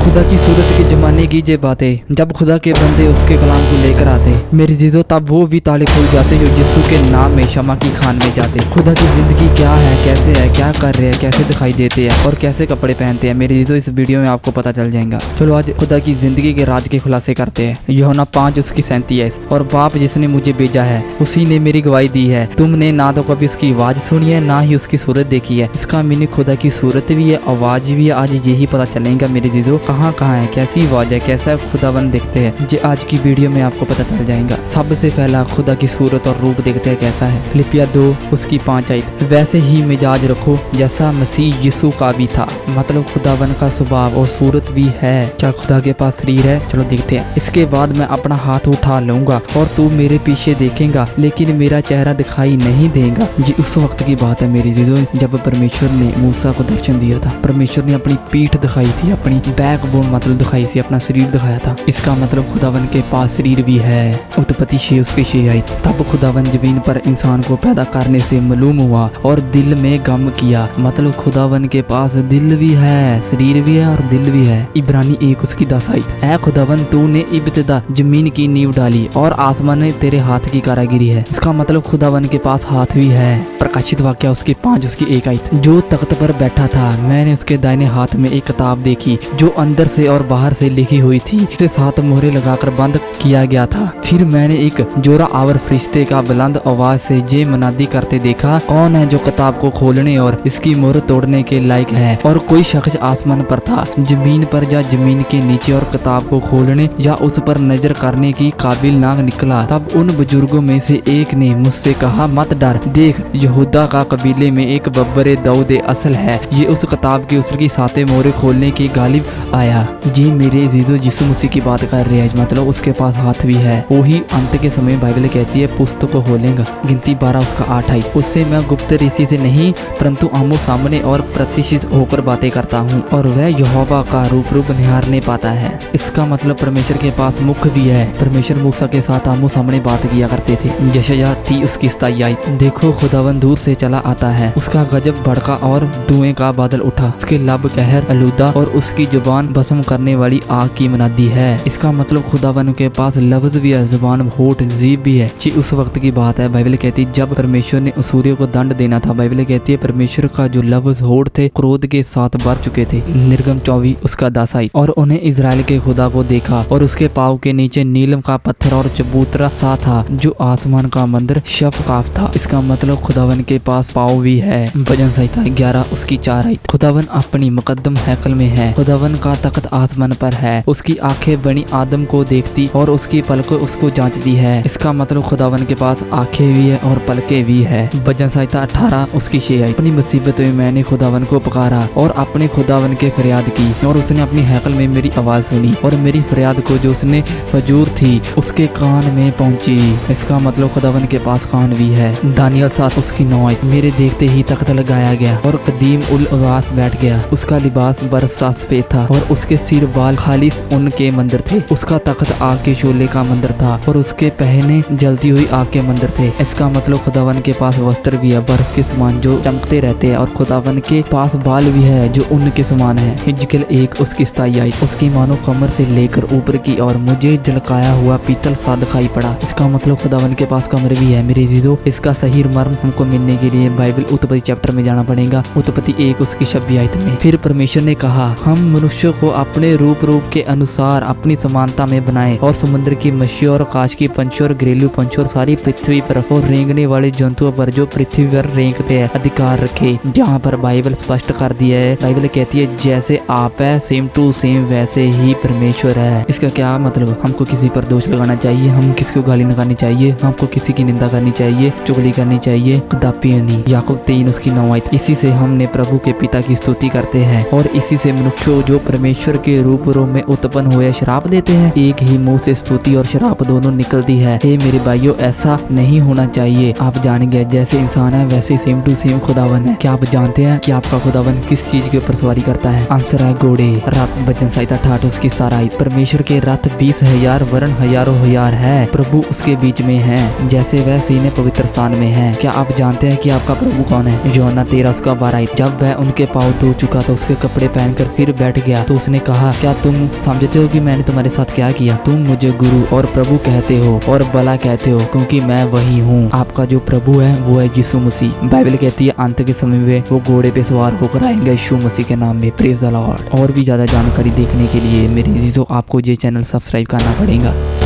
खुदा की सूरत के जमाने की ये बातें, जब खुदा के बंदे उसके कलाम को लेकर आते मेरी चीजों, तब वो भी ताले खुल जाते जो यीशु के नाम में शमा की खान में जाते। खुदा की जिंदगी क्या है, कैसे है, क्या कर रहे हैं, कैसे दिखाई देते हैं और कैसे कपड़े पहनते हैं, मेरी चीजों इस वीडियो में आपको पता चल जाएगा। चलो आज खुदा की जिंदगी के राज के खुलासे करते हैं। यूहन्ना 5 उसकी 37। और बाप जिसने मुझे भेजा है उसी ने मेरी गवाही दी है। तुमने ना तो कभी उसकी आवाज सुनी है, ना ही उसकी सूरत देखी है। इसका मीनिंग खुदा की सूरत भी है, आवाज भी है। आज यही पता चलेगा मेरी चीजों कहाँ कहाँ है, कैसी आवाज है, कैसा खुदावन दिखते हैं, जो आज की वीडियो में आपको पता चल जाएगा। सबसे पहला खुदा की सूरत और रूप देखते हैं कैसा है। फिलिपिया 2 उसकी 5 आयत। वैसे ही मिजाज रखो जैसा मसीह यीशु का भी था। मतलब खुदावन का स्वभाव और सूरत भी है। क्या खुदा के पास शरीर है? चलो देखते हैं। इसके बाद मैं अपना हाथ उठा लूंगा और तू मेरे पीछे देखेगा, लेकिन मेरा चेहरा दिखाई नहीं देगा। जी उस वक्त की बात है मेरी चीजों, जब परमेश्वर ने मूसा को दर्शन दिया था। परमेश्वर ने अपनी पीठ दिखाई थी, अपनी बैकबोन मतलब दिखाई थी, अपना शरीर दिखाया था। इसका मतलब खुदावन के पास शरीर भी है। उत्पत्ति 6 उसकी 6 आयत। तब खुदावन जमीन पर इंसान को पैदा करने से मालूम हुआ और दिल में गम किया। मतलब खुदावन के पास दिल भी है, शरीर भी है और दिल भी है। इब्रानी 1 उसकी 10 आयत। ऐ खुदावन तूने इब्तिदा जमीन की नींव डाली और आसमान ने तेरे हाथ की कारागिरी है। इसका मतलब खुदावन के पास हाथ भी है। प्रकाशित वाक्य उसकी 5 उसकी 1 आयत। जो तख्त पर बैठा था मैंने उसके दाहिने हाथ में एक किताब देखी जो अंदर से और बाहर से लिखी हुई थी। उसे 7 मोहरे लगाकर बंद किया गया था। फिर मैंने एक जोरा आवर फरिश्ते का बुलंद आवाज से ये मनादी करते देखा, कौन है जो किताब को खोलने और इसकी मोहर तोड़ने के लायक है? और कोई शख्स आसमान पर था, जमीन पर या जमीन के नीचे, और किताब को खोलने या उस पर नजर करने की काबिल ना निकला। तब उन बुजुर्गों में से एक ने मुझसे कहा, मत डर, देख यहूदा का कबीले में एक बब्बरे दाऊद असल है। ये उस किताब की उसकी 7 मोहरे खोलने की गालिब आया। जी मेरे अजीजों, यीशु मसीह की बात कर रहे हैं। मतलब उसके पास हाथ भी है। वही अंत के समय बाइबल कहती है पुस्तक को खोलेगा। गिनती 12 उसका 8 है। उससे मैं गुप्त ऋषि से नहीं परंतु आमो सामने और प्रतिष्ठित होकर बातें करता हूँ, और वह यहोवा का रूप निहारने पाता है। इसका मतलब परमेश्वर के पास मुख भी है। परमेश्वर मूसा के साथ आमो सामने बात किया करते थे। यशायाह 30 उसकी 27 आयत। देखो खुदावन दूर से चला आता है, उसका गजब भड़का और धुएं का बादल उठा। उसके लब कहर आलूदा और उसकी जुबान भस्म करने वाली आग की मनादी है। इसका मतलब खुदावन के पास लफ्ज भी है, जुबान, होठ, जीभ भी है। जी उस वक्त की बात है। बाइबल कहती है जब परमेश्वर ने सूर्य को दंड देना था, बाइबल कहती है परमेश्वर का जो लफ्ज होठ थे क्रोध के साथ भर चुके थे। निर्गम 24 उसका 10 आयत। और उन्हें इजराइल के खुदा को देखा और उसके पाँव के नीचे नीलम का पत्थर और चबूतरा सा था जो आसमान का मंदिर शफकाफ था। इसका मतलब खुदावन के पास पाँव भी है। भजन संहिता 11 उसकी 4 आयत। खुदावन अपनी मुकद्दम हैकल में है। खुदावन का तख्त आसमान पर है। उसकी आंखें बनी आदम को देखती और उसकी पलकें उसको जांचती है। इसका मतलब खुदावन के पास आंखें भी है और पलकें भी है। भजन संहिता 18 उसकी 6 आयत। अपनी मुसीबत में मैंने खुदावन को पुकारा और अपने खुदावन के फरियाद की, और उसने अपनी हैकल में मेरी आवाज सुनी और मेरी फरियाद को जो उसने हजूर थी उसके कान में पहुंची। इसका मतलब खुदावन के पास कान भी है। दानियल 7 उसकी 9 आयत। मेरे देखते ही तख्त लगाया गया और कदीम उल अवास बैठ गया। उसका लिबास बर्फ सा सफेद था और उसके सिर बाल खालिस ऊन के मंदिर थे। उसका तख्त आग के शोले का मंदिर था और उसके पहने जलती हुई आग के मंदिर थे। इसका मतलब खुदावन के पास वस्त्र भी है बर्फ के समान जो चमकते रहते हैं, और खुदावन के पास बाल भी है जो ऊन के समान है। हिजकियेल 1 उसकी 27 आयत। उसकी मानो कमर से लेकर ऊपर की और मुझे झलकाया हुआ पीतल सा दिखाई पड़ा। इसका मतलब खुदावन के पास कमर भी है मेरे अजीजों। इसका सही मर्म हमको मिलने के लिए बाइबल उत्पत्ति चैप्टर में जाना पड़ेगा। उत्पत्ति 1 उसकी 26 आयत में फिर परमेश्वर ने कहा, हम मनुष्य को अपने रूप के अनुसार अपनी समानता में बनाए और समुद्र की मछली और आकाश की पंछी और घरेलू पंछी और सारी पृथ्वी पर और रेंगने वाले जंतुओं पर जो पृथ्वी पर रेंगते हैं अधिकार रखे। जहाँ पर बाइबल स्पष्ट कर दिया है। बाइबल कहती है जैसे आप है सेम टू सेम वैसे ही परमेश्वर है। इसका क्या मतलब? हमको किसी पर दोष लगाना चाहिए, हम किसी को गाली लगानी चाहिए, हमको किसी की निंदा करनी चाहिए, चुगली करनी चाहिए? कदापि नहीं। याकूब 3 उसकी 9 आयत। इसी से हमने प्रभु के पिता की स्तुति करते हैं और इसी से मनुष्य जो परमेश्वर के रूप में उत्पन्न हुए श्राप देते हैं। एक ही मुंह से स्तुति और श्राप दोनों निकलती है। हे मेरे भाइयों, ऐसा नहीं होना चाहिए। आप जान गए जैसे इंसान है वैसे सेम टू सेम खुदावन है। क्या आप जानते हैं कि आपका खुदावन किस चीज के ऊपर सवारी करता है? आंसर है घोड़े। रथ। भजन संहिता 68 उसकी 17 आयत। परमेश्वर के रथ 20,000 वरन हजारों हजार है। प्रभु उसके बीच में है जैसे वह सीने पवित्र स्थान में है। क्या आप जानते हैं कि आपका प्रभु कौन है? यूहन्ना 13 उसका 12 आयत। जब वह उनके पाँव धो चुका तो उसके कपड़े पहनकर फिर बैठ गया तो उसने कहा, क्या तुम समझते हो कि मैंने तुम्हारे साथ क्या किया? तुम मुझे गुरु और प्रभु कहते हो और भला कहते हो, क्योंकि मैं वही हूँ। आपका जो प्रभु है वो है यीशु मसीह। बाइबल कहती है अंत के समय में वो घोड़े पे सवार होकर आएंगे यीशु मसीह के नाम में। Praise the Lord. और भी ज्यादा जानकारी देखने के लिए मेरे अजीजों आपको ये चैनल सब्सक्राइब करना पड़ेगा।